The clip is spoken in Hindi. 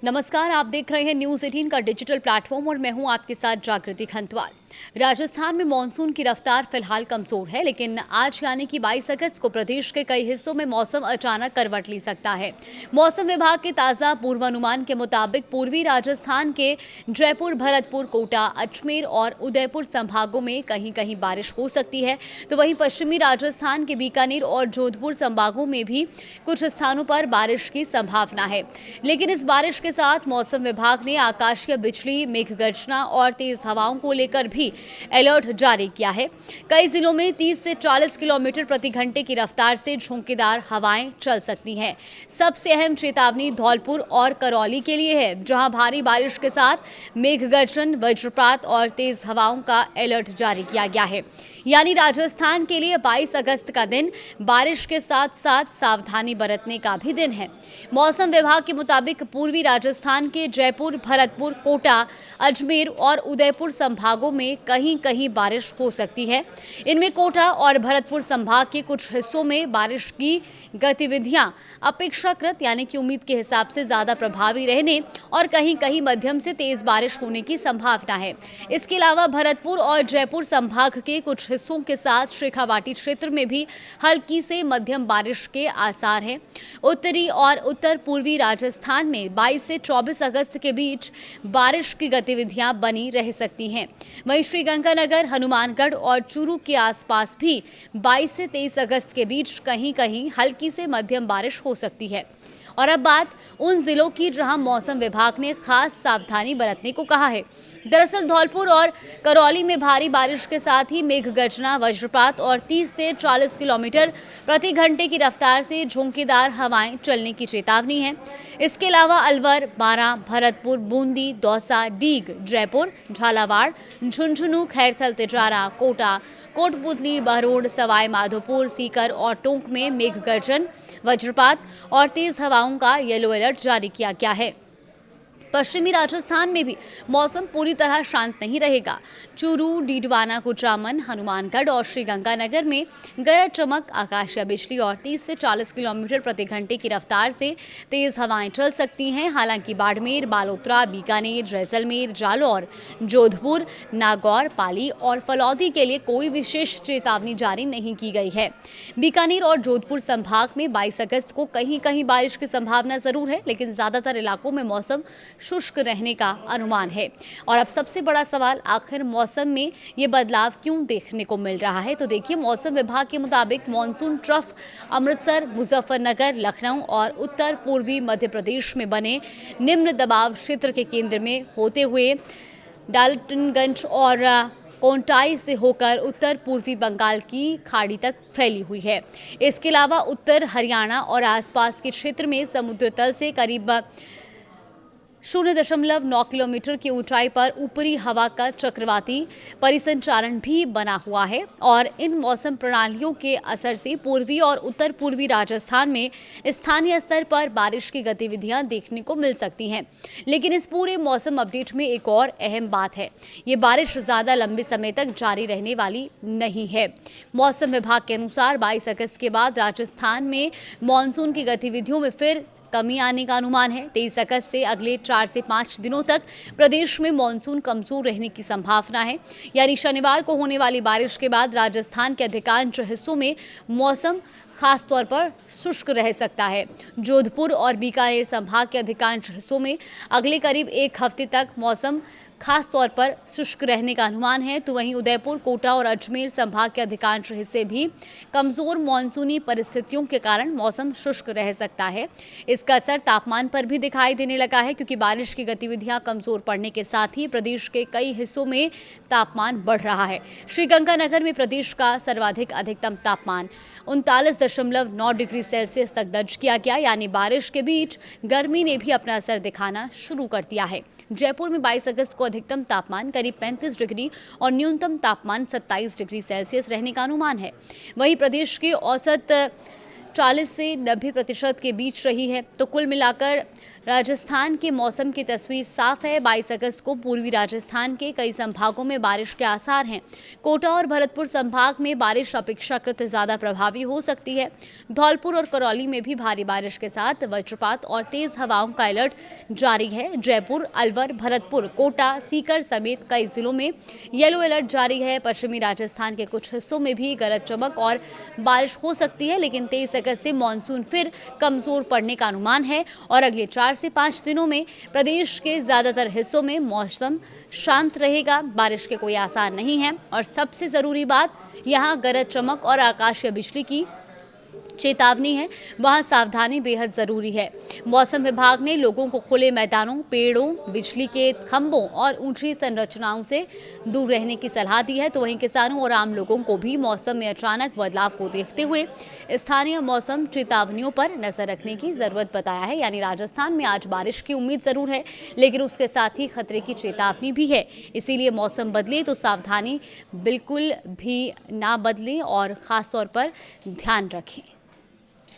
नमस्कार, आप देख रहे हैं न्यूज 18 का डिजिटल प्लेटफॉर्म और मैं हूं आपके साथ जागृति खंतवाल। राजस्थान में मानसून की रफ्तार फिलहाल कमजोर है, लेकिन आज यानी कि 22 अगस्त को प्रदेश के कई हिस्सों में मौसम अचानक करवट ले सकता है। मौसम विभाग के ताजा पूर्वानुमान के मुताबिक पूर्वी राजस्थान के जयपुर, भरतपुर, कोटा, अजमेर और उदयपुर संभागों में कहीं कहीं बारिश हो सकती है, तो वहीं पश्चिमी राजस्थान के बीकानेर और जोधपुर संभागों में भी कुछ स्थानों पर बारिश की संभावना है। लेकिन इस बारिश के साथ मौसम विभाग ने आकाशीय बिजली, मेघ गर्जना और तेज हवाओं को लेकर भी अलर्ट जारी किया है। कई जिलों में 30 से 40 किलोमीटर प्रति घंटे की रफ्तार से झोंकेदार हवाएं चल सकती हैं। सबसे अहम चेतावनी धौलपुर और करौली के लिए है, जहां भारी बारिश के साथ मेघ गर्जन, वज्रपात और तेज हवाओं का अलर्ट जारी किया गया है। यानी राजस्थान के लिए 22 अगस्त का दिन बारिश के साथ साथ सावधानी बरतने का भी दिन है। मौसम विभाग के मुताबिक पूर्वी राजस्थान के जयपुर, भरतपुर, कोटा, अजमेर और उदयपुर संभागों में कहीं कहीं बारिश हो सकती है। इनमें कोटा और भरतपुर संभाग के कुछ हिस्सों में बारिश की गतिविधियां अपेक्षाकृत यानी कि उम्मीद के हिसाब से ज्यादा प्रभावी रहने और कहीं कहीं मध्यम से तेज बारिश होने की संभावना है। इसके अलावा भरतपुर और जयपुर संभाग के कुछ हिस्सों के साथ शेखावाटी क्षेत्र में भी हल्की से मध्यम बारिश के आसार हैं। उत्तरी और उत्तर पूर्वी राजस्थान में 22 से 24 अगस्त के बीच बारिश की गतिविधियां बनी रह सकती हैं। वहीं श्रीगंगानगर, हनुमानगढ़ और चूरू के आसपास भी 22 से 23 अगस्त के बीच कहीं कहीं हल्की से मध्यम बारिश हो सकती है। और अब बात उन जिलों की जहां मौसम विभाग ने खास सावधानी बरतने को कहा है। दरअसल धौलपुर और करौली में भारी बारिश के साथ ही मेघ गर्जना, वज्रपात और 30 से 40 किलोमीटर प्रति घंटे की रफ्तार से झोंकेदार हवाएं चलने की चेतावनी है। इसके अलावा अलवर, बारां, भरतपुर, बूंदी, दौसा, डीग, जयपुर, झालावाड़, झुंझुनू, खैरथल, तिजारा, कोटा, कोटपुतली, बहरोड, सवाई माधोपुर, सीकर और टोंक में मेघ गर्जन, वज्रपात और तेज हवाओं का येलो अलर्ट जारी किया गया है। पश्चिमी राजस्थान में भी मौसम पूरी तरह शांत नहीं रहेगा। चूरू, डीडवाना, कुचामन, हनुमानगढ़ और श्रीगंगानगर में गरज चमक, आकाशीय बिजली और 30 से 40 किलोमीटर प्रति घंटे की रफ्तार से तेज हवाएं चल सकती हैं। हालांकि बाड़मेर, बालोतरा, बीकानेर, जैसलमेर, जालौर, जोधपुर, नागौर, पाली और फलौदी के लिए कोई विशेष चेतावनी जारी नहीं की गई है। बीकानेर और जोधपुर संभाग में 22 अगस्त को कहीं कहीं बारिश की संभावना जरूर है, लेकिन ज्यादातर इलाकों में मौसम शुष्क रहने का अनुमान है। और अब सबसे बड़ा सवाल, आखिर मौसम में ये बदलाव क्यों देखने को मिल रहा है? तो देखिए, मौसम विभाग के मुताबिक मानसून ट्रफ अमृतसर, मुजफ्फरनगर, लखनऊ और उत्तर पूर्वी मध्य प्रदेश में बने निम्न दबाव क्षेत्र के केंद्र में होते हुए डाल्टनगंज और कोंटाई से होकर उत्तर पूर्वी बंगाल की खाड़ी तक फैली हुई है। इसके अलावा उत्तर हरियाणा और आसपास के क्षेत्र में समुद्र तल से करीब 0.9 किलोमीटर की ऊंचाई पर ऊपरी हवा का चक्रवाती परिसंचारण भी बना हुआ है और इन मौसम प्रणालियों के असर से पूर्वी और उत्तर पूर्वी राजस्थान में स्थानीय स्तर पर बारिश की गतिविधियां देखने को मिल सकती हैं। लेकिन इस पूरे मौसम अपडेट में एक और अहम बात है, ये बारिश ज़्यादा लंबे समय तक जारी रहने वाली नहीं है। मौसम विभाग के अनुसार 22 अगस्त के बाद राजस्थान में मानसून की गतिविधियों में फिर कमी आने का अनुमान है। 23 अगस्त से अगले 4 से 5 दिनों तक प्रदेश में मानसून कमजोर रहने की संभावना है। यानी शनिवार को होने वाली बारिश के बाद राजस्थान के अधिकांश हिस्सों में मौसम खास तौर पर शुष्क रह सकता है। जोधपुर और बीकानेर संभाग के अधिकांश हिस्सों में अगले करीब एक हफ्ते तक मौसम खास तौर पर शुष्क रहने का अनुमान है, तो वहीं उदयपुर, कोटा और अजमेर संभाग के अधिकांश हिस्से भी कमजोर मानसूनी परिस्थितियों के कारण मौसम शुष्क रह सकता है। इसका असर तापमान पर भी दिखाई देने लगा है, क्योंकि बारिश की गतिविधियां कमजोर पड़ने के साथ ही प्रदेश के कई हिस्सों में तापमान बढ़ रहा है। श्रीगंगानगर में प्रदेश का सर्वाधिक अधिकतम तापमान 39.9 डिग्री सेल्सियस तक दर्ज किया गया। यानी बारिश के बीच गर्मी ने भी अपना असर दिखाना शुरू कर दिया है। जयपुर में 22 अगस्त को अधिकतम तापमान करीब 35 डिग्री और न्यूनतम तापमान 27 डिग्री सेल्सियस रहने का अनुमान है। वहीं प्रदेश के औसत 40 से 90% के बीच रही है। तो कुल मिलाकर राजस्थान के मौसम की तस्वीर साफ है। 22 अगस्त को पूर्वी राजस्थान के कई संभागों में बारिश के आसार हैं। कोटा और भरतपुर संभाग में बारिश अपेक्षाकृत ज्यादा प्रभावी हो सकती है। धौलपुर और करौली में भी भारी बारिश के साथ वज्रपात और तेज हवाओं का अलर्ट जारी है। जयपुर, अलवर, भरतपुर, कोटा, सीकर समेत कई जिलों में येलो अलर्ट जारी है। पश्चिमी राजस्थान के कुछ हिस्सों में भी गरज चमक और बारिश हो सकती है, लेकिन 23 अगस्त से मानसून फिर कमजोर पड़ने का अनुमान है और अगले 4 से 5 दिनों में प्रदेश के ज्यादातर हिस्सों में मौसम शांत रहेगा। बारिश के कोई आसार नहीं है और सबसे जरूरी बात, यहां गरज चमक और आकाशीय बिजली की चेतावनी है, वहां सावधानी बेहद जरूरी है। मौसम विभाग ने लोगों को खुले मैदानों, पेड़ों, बिजली के खंभों और ऊंची संरचनाओं से दूर रहने की सलाह दी है। तो वहीं किसानों और आम लोगों को भी मौसम में अचानक बदलाव को देखते हुए स्थानीय मौसम चेतावनियों पर नजर रखने की जरूरत बताया है। यानी राजस्थान में आज बारिश की उम्मीद जरूर है, लेकिन उसके साथ ही खतरे की चेतावनी भी है। इसीलिए मौसम बदले तो सावधानी बिल्कुल भी ना बदले और खास तौर पर ध्यान रखें।